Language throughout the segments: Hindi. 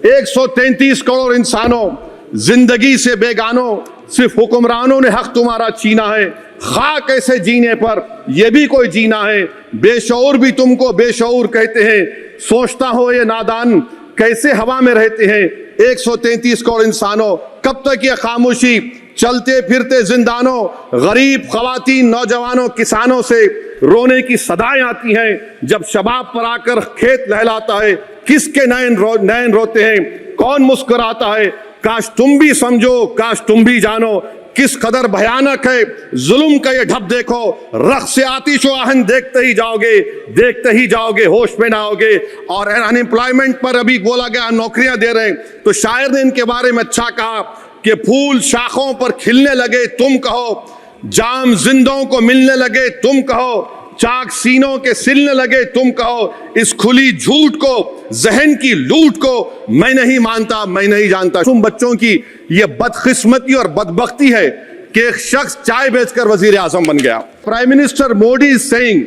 133 करोड़ इंसानों, जिंदगी से बेगानों, सिर्फ हुक्मरानों ने हक तुम्हारा छीना है। खाक ऐसे जीने पर यह भी कोई जीना है। बेशऊर भी तुमको बेशऊर कहते हैं, सोचता हो ये नादान कैसे हवा में रहते हैं। 133 करोड़ इंसानों, कब तक ये खामोशी? चलते फिरते जिंदानों, गरीब खवातीन, नौजवानों, किसानों से रोने की सदाएं आती हैं। जब शबाब पर आकर खेत लहलाता है, किसके नैन रोते हैं, कौन मुस्कुराता है? काश तुम भी समझो, काश तुम भी जानो किस कदर भयानक है जुल्म का ये ढब। देखो रख्स से आतिशो आहन देखते ही जाओगे, होश में ना आओगे। और अनएम्प्लॉयमेंट पर अभी बोला गया नौकरियां दे रहे हैं, तो शायर ने इनके बारे में अच्छा कहा कि फूल शाखों पर खिलने लगे तुम कहो, जाम जिंदों को मिलने लगे तुम कहो, चाक सीनों के सिलने लगे तुम कहो। इस खुली झूठ को, जहन की लूट को मैं नहीं मानता, मैं नहीं जानता। तुम बच्चों की ये बदकिस्मती और बदबख्ती है कि एक शख्स चाय बेचकर वजीर आजम बन गया। Prime minister Modi is saying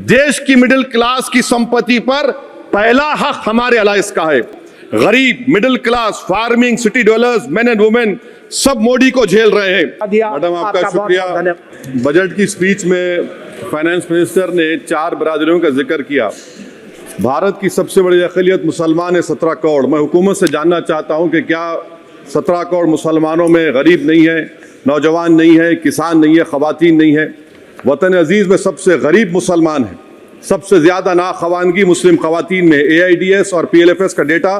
देश की मिडिल क्लास की संपत्ति पर पहला हक हमारे अलायंस का है। गरीब, middle class, farming, city developers, men and women सब मोदी को झेल रहे हैं। मैडम आपका शुक्रिया। बजट की स्पीच में फाइनेंस मिनिस्टर ने 4 बिरादरियों का जिक्र किया। भारत की सबसे बड़ी अक़लियत मुसलमान है 17 करोड़। मैं हुकूमत से जानना चाहता हूं कि क्या 17 करोड़ मुसलमानों में गरीब नहीं है, नौजवान नहीं है, किसान नहीं है, ख़वातीन नहीं है? वतन अजीज़ में सबसे गरीब मुसलमान है, सबसे ज़्यादा नाखवानगी मुस्लिम ख़वातीन में। AIDS और PLFS का डेटा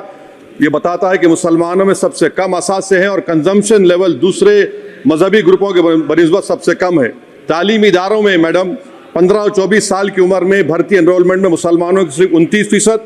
ये बताता है कि मुसलमानों में सबसे कम असासे हैं और कंजम्पशन लेवल दूसरे मजहबी ग्रुपों के बनिस्बत सबसे कम है। तालीमी इदारों में मैडम 15 और 24 साल की उम्र में भर्ती एनरोलमेंट में मुसलमानों की सिर्फ 29%,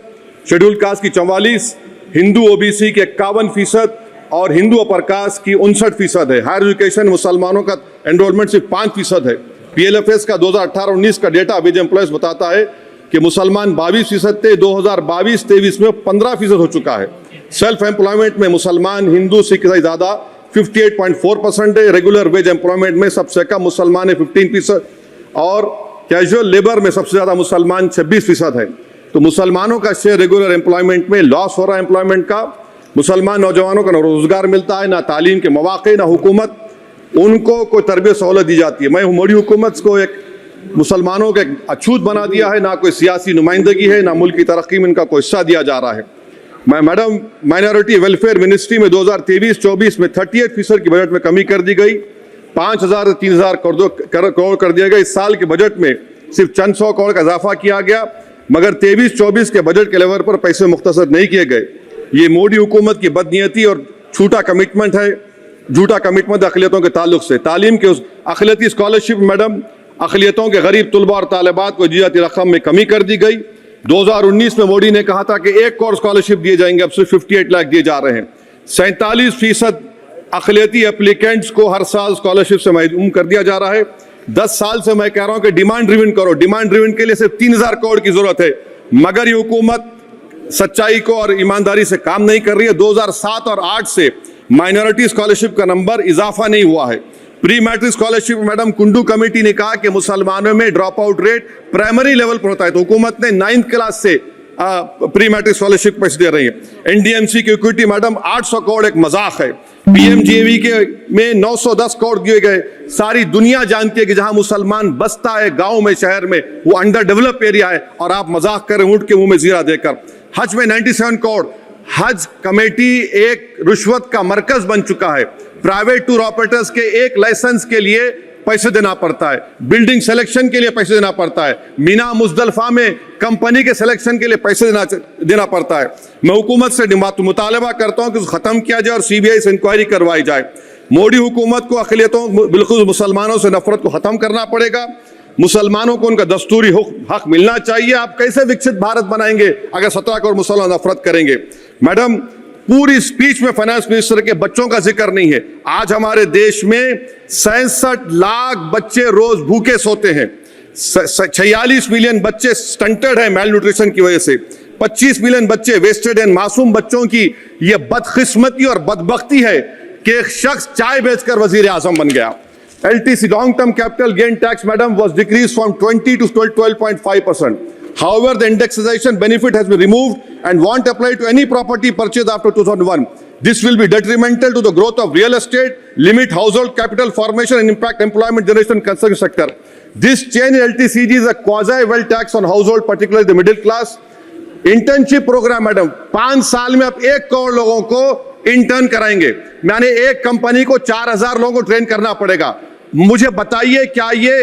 शेड्यूल कास्ट की 44%, हिंदू OBC के 51% और हिंदू अपर कास्ट की 59% है। हायर एजुकेशन मुसलमानों का एनरोलमेंट सिर्फ 5% है। PLFS का 2018-19 का डेटा विज एम्प्लॉयज बताता है कि मुसलमान 22% थे, 2022-23 में 15% हो चुका है। सेल्फ एम्प्लॉयमेंट में मुसलमान हिंदू सिख से ज़्यादा 58.4% है। रेगुलर वेज एम्प्लॉयमेंट में सबसे कम मुसलमान है 15% और कैजुअल लेबर में सबसे ज़्यादा मुसलमान 26% है। तो मुसलमानों का शेयर रेगुलर एम्प्लॉयमेंट में लॉस हो रहा है एम्प्लॉयमेंट का। मुसलमान नौजवानों को ना रोजगार मिलता है, ना तालीम के मौके, ना हुकूमत उनको कोई तरबियत सहूलत दी जाती है। मैं मोदी हुकूमत को एक मुसलमानों का अछूत बना दिया है, ना कोई सियासी नुमाइंदगी है, ना मुल्क की तरक्की में इनका कोई हिस्सा दिया जा रहा है। मैं मैडम माइनॉरिटी वेलफेयर मिनिस्ट्री में 2023-24 में 38% की बजट में कमी कर दी गई, 5,000 से 3,000 करोड़ कर दिया गया। इस साल के बजट में सिर्फ चंद 100 करोड़ का इजाफा किया गया, मगर 23-24 के बजट के लेवल पर पैसे मुख्तसर नहीं किए गए। ये मोदी हुकूमत की बदनीयती और झूठा कमिटमेंट है, झूठा कमिटमेंट अक़लियतों के ताल्लुक से। तालीम के उस अक़लियती स्कॉलरशिप मैडम अक़लियतों के गरीब तलबा और तालिबात को जियाती रकम में कमी कर दी गई। 2019 में मोदी ने कहा था कि 1 करोड़ स्कॉलरशिप दिए जाएंगे, अब सिर्फ 58 लाख दिए जा रहे हैं। 47% अक़लियती एप्लीकेंट्स को हर साल स्कॉलरशिप से महरूम कर दिया जा रहा है। 10 साल से मैं कह रहा हूं कि डिमांड ड्रिवन करो। डिमांड ड्रिवन के लिए सिर्फ 3,000 करोड़ की जरूरत है, मगर ये हुकूमत सच्चाई को और ईमानदारी से काम नहीं कर रही है। 2007 और 8 से माइनॉरिटी स्कॉलरशिप का नंबर इजाफा नहीं हुआ है। Pre matric scholarship madam Kundu committee ने कहा कि मुसलमानों में drop out rate primary level पर होता है, तो हुकूमत ने 9th क्लास से प्री मैट्रिक स्कॉलरशिप पैसे दे रही है। NDMC की इक्विटी मैडम 800 करोड़ एक मजाक है। PMGAV के में 910 करोड़ दिए गए। सारी दुनिया जानती है कि जहां मुसलमान बसता है गांव में, शहर में, वो अंडर डेवलप एरिया है, और आप मजाक करें ऊंट के मुंह में जीरा देकर। हज में 97 करोड़। हज कमेटी एक रुश्वत का मरकज बन चुका है। प्राइवेट टूर ऑपरेटर्स के एक लाइसेंस के लिए पैसे देना पड़ता है, बिल्डिंग सिलेक्शन के लिए पैसे देना पड़ता है, मीना मुजदलफा में कंपनी के सिलेक्शन के लिए पैसे देना पड़ता है। मैं हुकूमत से मुतालबा करता हूं कि खत्म किया जाए और CBI से इंक्वायरी करवाई जाए। मोदी हुकूमत को अक़लियतों, बिल्कुल मुसलमानों से नफरत को खत्म करना पड़ेगा। मुसलमानों को उनका दस्तूरी हक मिलना चाहिए। आप कैसे विकसित भारत बनाएंगे अगर 17 करोड़ मुसलमान नफरत करेंगे? मैडम पूरी स्पीच में फाइनेंस मिनिस्टर के बच्चों का जिक्र नहीं है। आज हमारे देश में 66 लाख बच्चे रोज भूखे सोते हैं। 46 मिलियन बच्चे स्टंटेड हैं मेल न्यूट्रिशन की वजह से। 25 मिलियन बच्चे वेस्टेड हैं। मासूम बच्चों की यह बदकिस्मती और बदबख्ती है कि एक शख्स चाय बेचकर वजीर आजम बन गया। LTC long term capital gain tax madam was decreased from 20 to 12.5%. However, the indexation benefit has been removed and won't apply to any property purchased after 2001. This will be detrimental to the growth of real estate, limit household capital formation and impact employment generation in construction sector. This change in LTCG is a quasi-wealth tax on household, particularly the middle class. Internship program madam 5 साल में आप 1 करोड़ लोगों को इंटर्न कराएंगे, यानी एक कंपनी को 4000 लोगों को ट्रेन करना पड़ेगा। मुझे बताइए क्या ये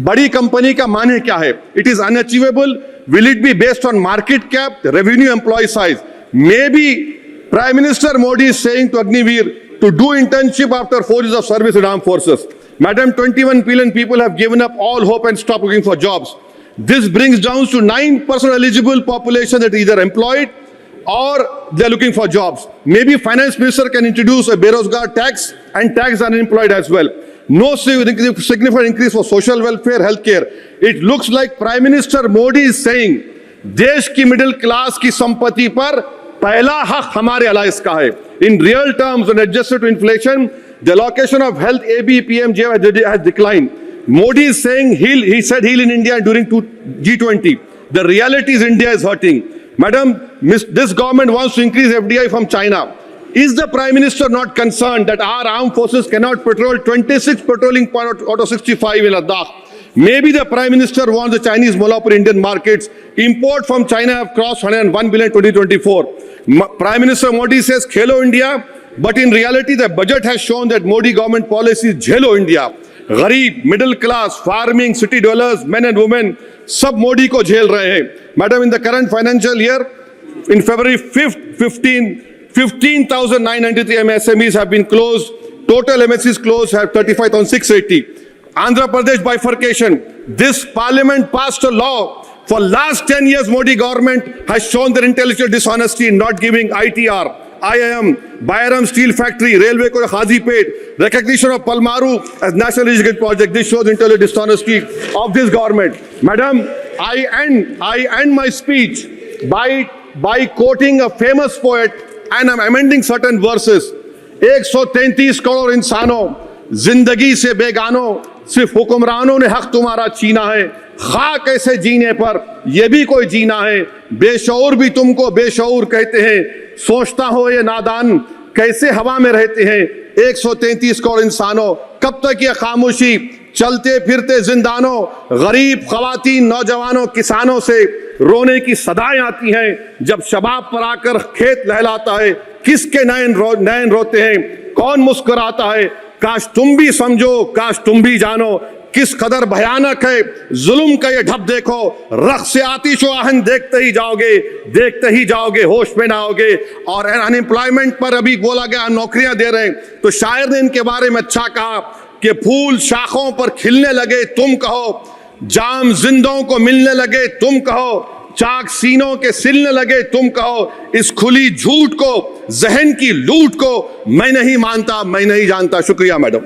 बड़ी कंपनी का माने क्या है? It is unachievable. Will it be based on market cap, revenue, employ size? Maybe prime minister Modi is saying to Agniveer to do internship after 4 years of service in armed forces. Madam, 21 billion people have given up all hope and stopped looking for jobs. This brings down to 9% eligible population that is either employed or they are looking for jobs. Maybe finance minister can introduce a Berozgar tax and tax unemployed as well. No significant increase for social welfare, healthcare. It looks like Prime Minister Modi is saying, देश की मिडिल क्लास की संपत्ति पर पहला हक हमारे अलायंस का है. In real terms, when adjusted to inflation, the allocation of health ABPMJ has declined. Modi is saying he said heal in India during G20. The reality is India is hurting. Madam, this government wants to increase FDI from China. Is the Prime Minister not concerned that our armed forces cannot patrol 26 patrolling point out of 65 in Ladakh? Maybe the Prime Minister wants the Chinese monopoly Indian markets. Import from China have crossed 101 billion in 2024. Prime Minister Modi says Khelo India, but in reality the budget has shown that Modi government policy is Jhelo India. Gharib, middle class, farming, city dwellers, men and women, सब मोदी को झेल रहे हैं. Madam, in the current financial year, in February 15,993 MSMEs have been closed. Total MSCs closed have 35,680. Andhra Pradesh bifurcation. This parliament passed a law. For last 10 years, Modi government has shown their intellectual dishonesty in not giving ITR, IIM, Bayaram Steel Factory, Railway ko Hazipet, recognition of Palmaru as National Irrigation Project. This shows intellectual dishonesty of this government. Madam, I end my speech by quoting a famous poet, and I'm amending certain verses. 133 crore इंसानों, जिंदगी से बेगानों, सिर्फ हुक्मरानों ने हक तुम्हारा छीना है. खाक ऐसे जीने पर यह भी कोई जीना है. बेशऊर भी तुमको बेशऊर कहते हैं. सोचता हो ये नादान कैसे हवा में रहते हैं. 133 करोड़ इंसानों, कब तक ये खामोशी? चलते फिरते जिंदानों, गरीब खवातीन, नौजवानों, किसानों से रोने की सदाएं आती हैं. जब शबाब पर आकर खेत लहलाता है, किसके नैन रोते हैं, कौन मुस्कुराता है? काश तुम भी समझो, काश तुम भी जानो किस कदर भयानक है जुल्म का ये ढब. देखो रख्स से आतिशो आहन देखते ही जाओगे, होश में ना होगे. और अनएम्प्लॉयमेंट पर अभी बोला गया नौकरियां दे रहे हैं, तो शायर ने इनके बारे में अच्छा कहा कि फूल शाखों पर खिलने लगे तुम कहो, जाम जिंदों को मिलने लगे तुम कहो, चाक सीनों के सिलने लगे तुम कहो. इस खुली झूठ को, जहन की लूट को मैं नहीं मानता, मैं नहीं जानता. शुक्रिया मैडम.